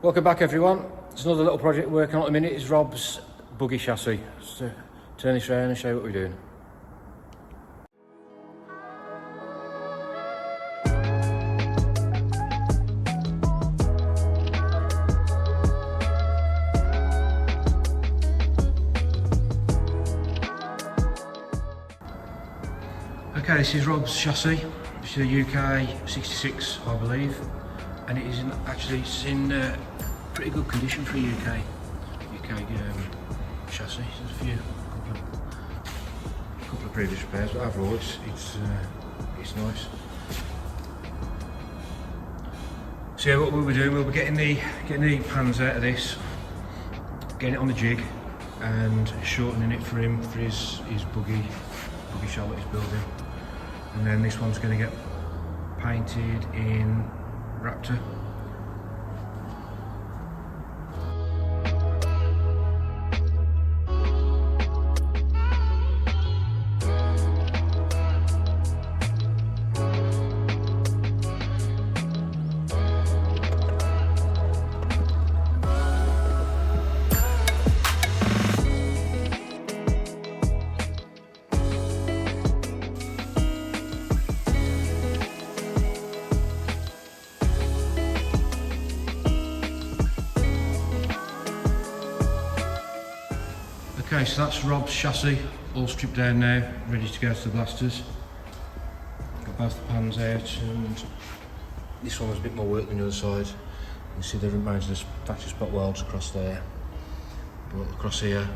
Welcome back everyone. It's another little project we're working on at the minute. It's Rob's buggy chassis. So turn this around and show you what we're doing. Okay, this is Rob's chassis. This is a UK 66, I believe, and it is it's in pretty good condition for a UK chassis. There's a couple of previous repairs, but overall it's nice. So yeah, what we'll be doing, we'll be getting the pans out of this, getting it on the jig, and shortening it for him for his buggy shell that he's building. And then this one's going to get painted in Raptor. Okay, so that's Rob's chassis, all stripped down now, ready to go to the blasters. Got both the pans out, and this one was a bit more work than the other side. You can see the remains of the factory spot welds across there, but across here,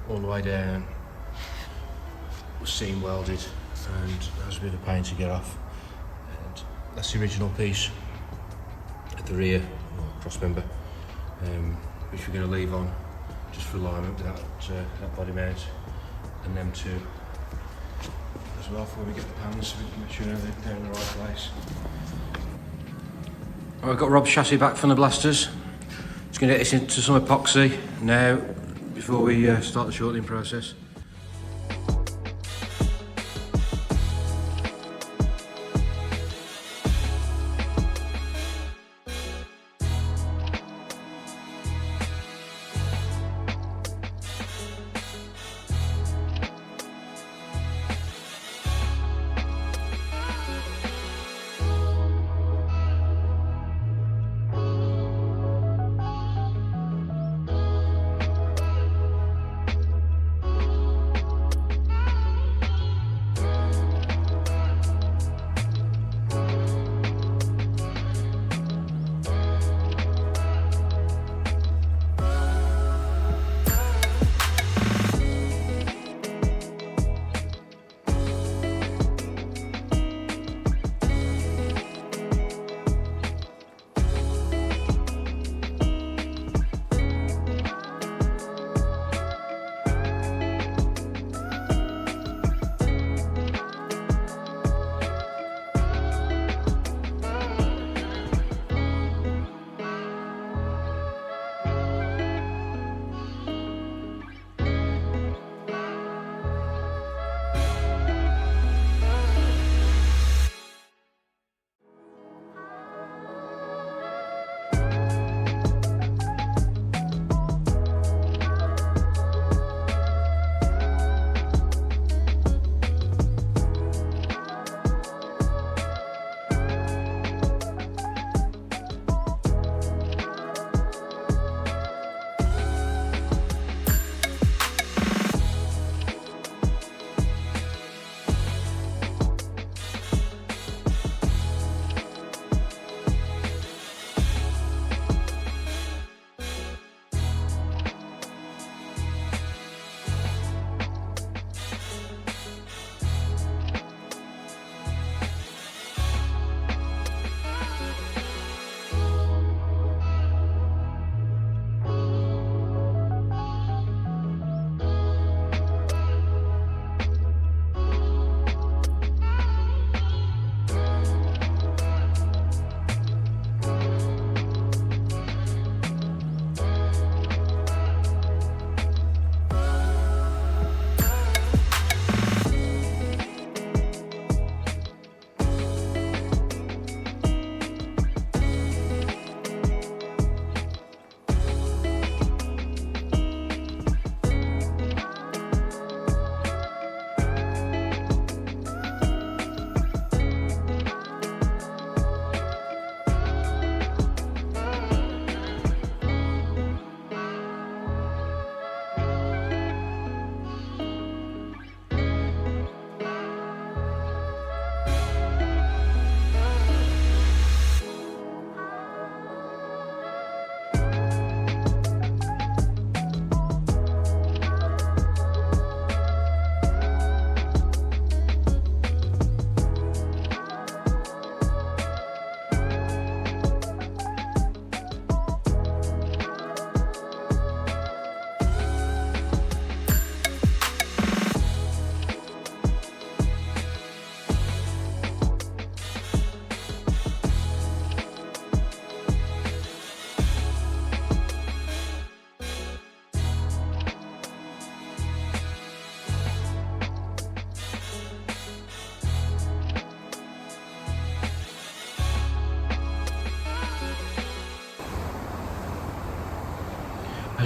all the way down, was seam welded, and that was a bit of a pain to get off. And that's the original piece at the rear, or cross member, which we're going to leave on just for alignment with that body mount, and them two as well before we get the pans, so we can make sure they're in the right place. Right, we've got Rob's chassis back from the blasters. Just going to get this into some epoxy now before we start the shortening process.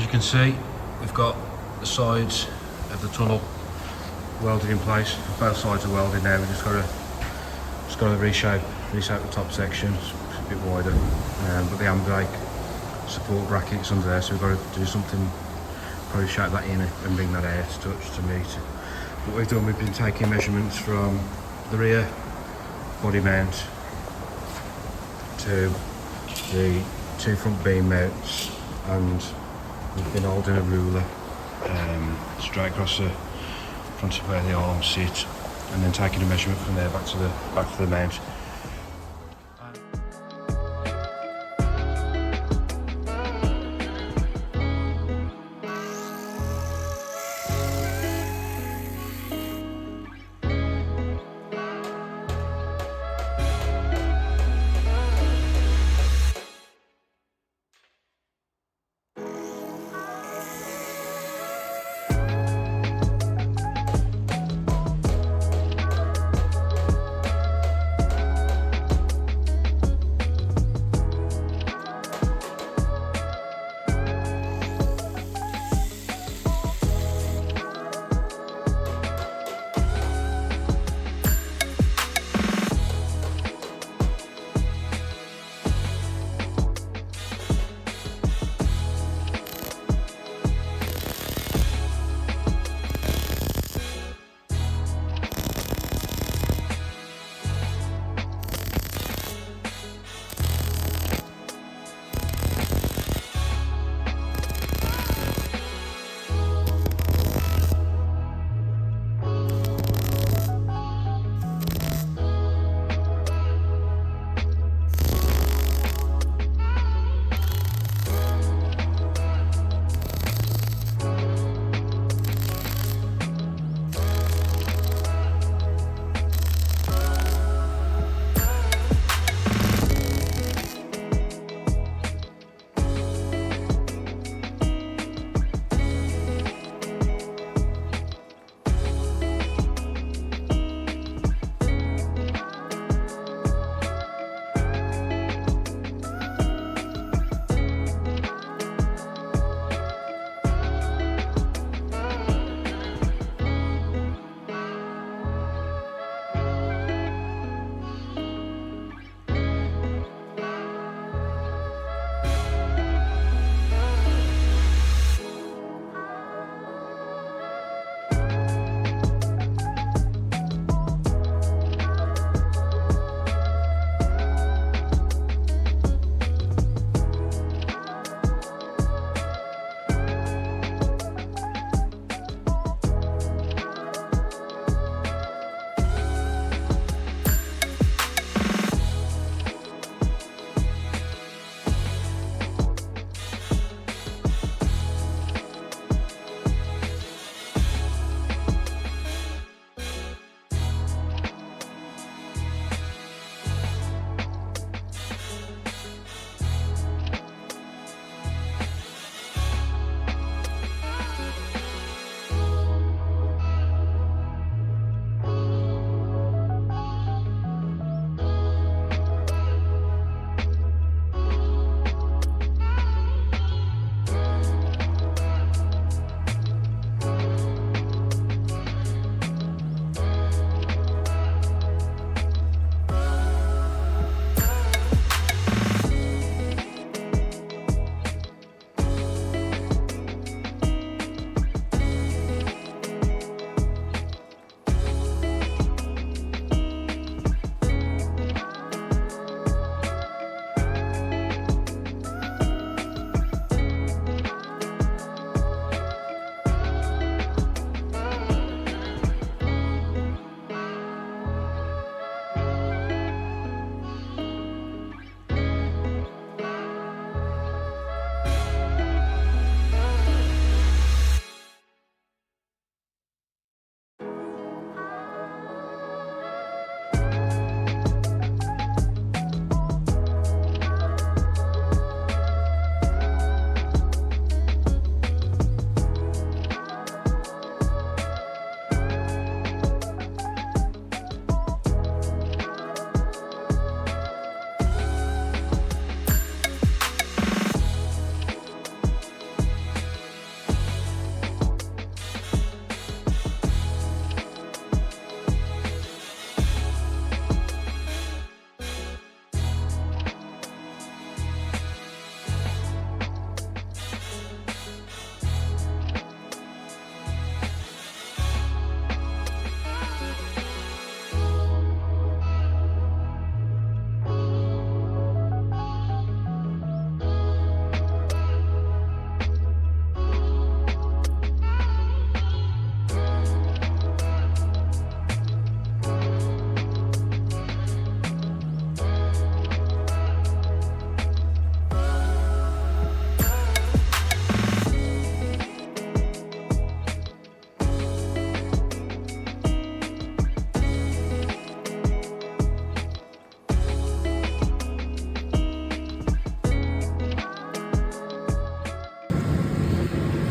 As you can see, we've got the sides of the tunnel welded in place. Both sides are welded now. We've just got to reshape the top section. It's a bit wider, but the handbrake support brackets under there, so we've got to do something, probably shape that in and bring that out to meet. What we've done, we've been taking measurements from the rear body mount to the two front beam mounts, and we've been holding a ruler straight across the front of where the arms sit, and then taking a measurement from there back to the mount.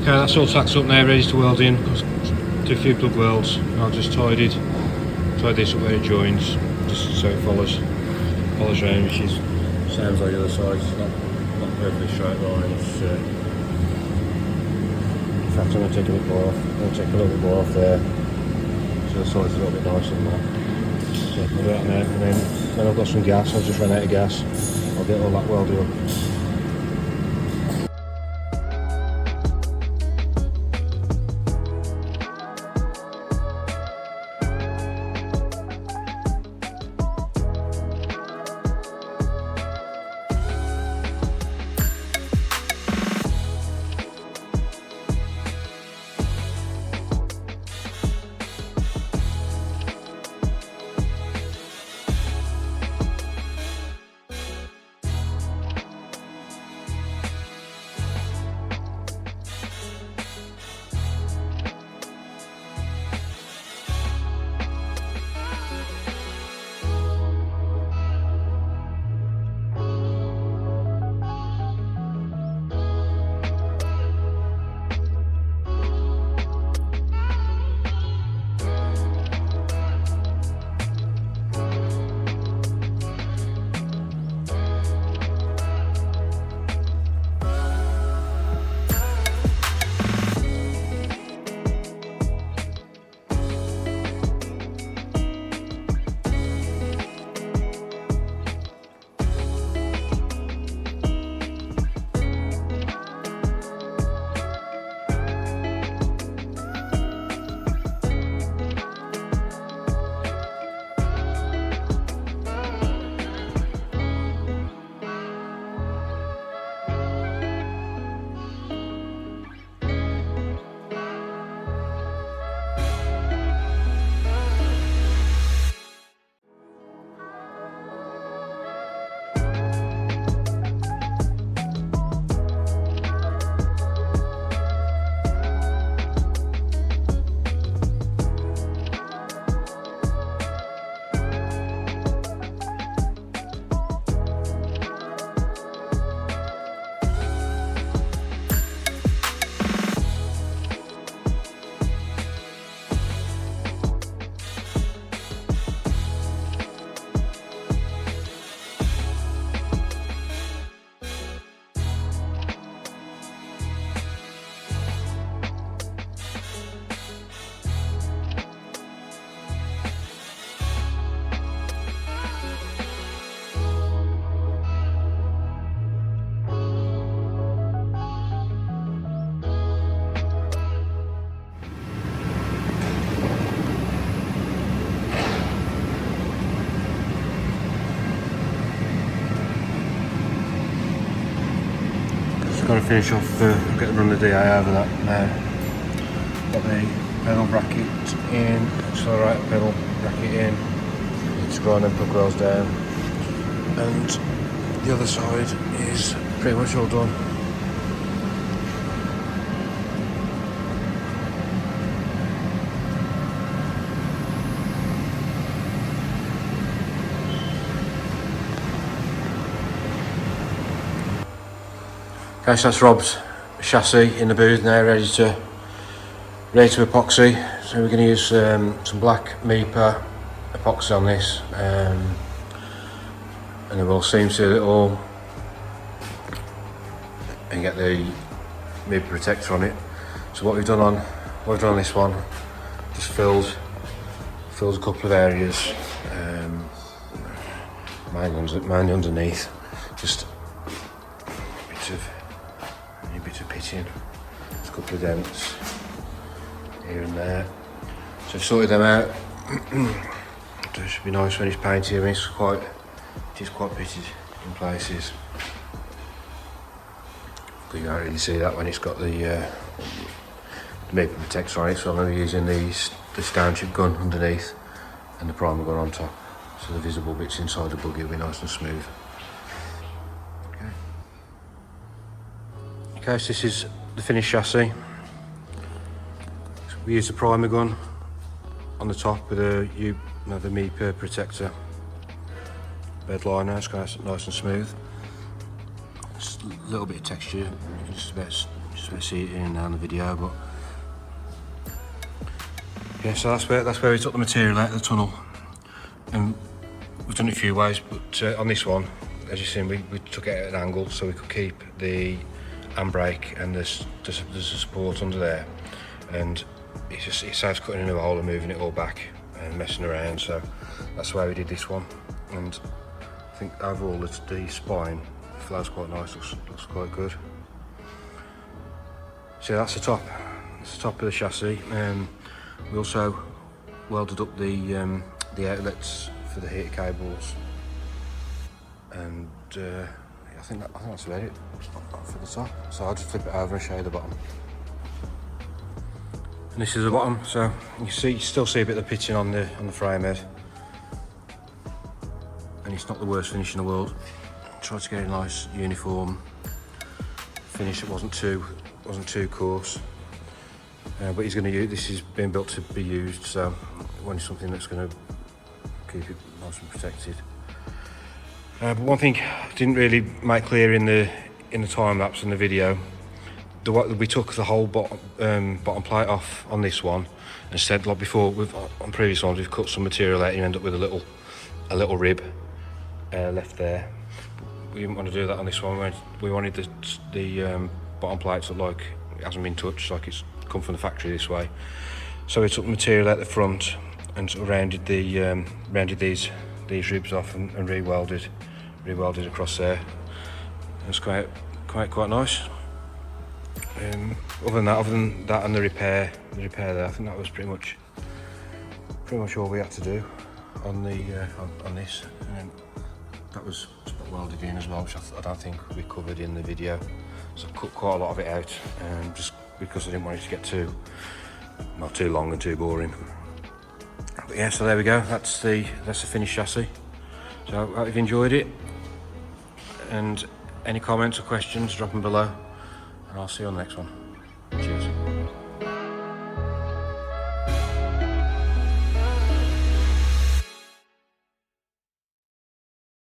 Okay, that's all tacked up now, ready to weld in. Do a few plug welds. I'll just tie this up where it joins, just so it follows around, which is sounds like the other side. It's not perfectly straight line. It's, in fact, I'm going to take a bit more off. I'm going to take a little bit more off there, so the side's a little bit nicer than that. So I'll do that now, and then when I've got some gas, I'll just run out of gas. I'll get all that welded up. Going to finish off, get run the DI over that now. Got the pedal bracket in, accelerator pedal bracket in, need to grind and plug rails down, and the other side is pretty much all done. Okay, so that's Rob's chassis in the booth now, ready to epoxy. So we're going to use some black MIPA epoxy on this, and then we'll seam seal it all and get the MIPA protector on it. So what we've done on this one, just fills a couple of areas, mainly underneath, just a bit of pitching, just a couple of dents here and there. So I've sorted them out. So it should be nice when it's painted. I mean, it is quite pitted in places. But you can't really see that when it's got the MIPA protector on it. So I'm going to be using the stone chip gun underneath and the primer gun on top. So the visible bits inside the buggy will be nice and smooth. Okay, so this is the finished chassis. So we use the primer gun on the top with the MIPA protector bed liner. It's nice and smooth. Just a little bit of texture, just about just about to see it in now in the video, but yeah, so that's where we took the material out of the tunnel, and we've done it a few ways, but on this one, as you've seen, we took it at an angle so we could keep the handbrake and there's a support under there, and it saves cutting into a hole and moving it all back and messing around, so that's why we did this one. And I think overall the spine flows quite nice, looks quite good. So that's the top of the chassis. We also welded up the outlets for the heater cables, and I think that's about it for the top. So I'll just flip it over and show you the bottom. And this is the bottom, so you still see a bit of the pitching on the frame head, and it's not the worst finish in the world. Tried to get a nice uniform finish. It wasn't too coarse, but he's going to use this. Is being built to be used, so I wanted something that's going to keep it nice and protected. But one thing I didn't really make clear in the time lapse in the video, we took the whole bottom plate off on this one. Instead, like before, on previous ones, we've cut some material out and you end up with a little rib left there. We didn't want to do that on this one. We wanted the bottom plate to look like it hasn't been touched, like it's come from the factory this way. So we took material out the front and sort of rounded these ribs off and re-welded across there. It's quite nice. Other than that and the repair there, I think that was pretty much all we had to do on this. And that was welded in as well, which I don't think we covered in the video. So I cut quite a lot of it out, just because I didn't want it to get too long and too boring. But yeah, so there we go. That's the finished chassis. So I hope you've enjoyed it. And any comments or questions, drop them below, and I'll see you on the next one.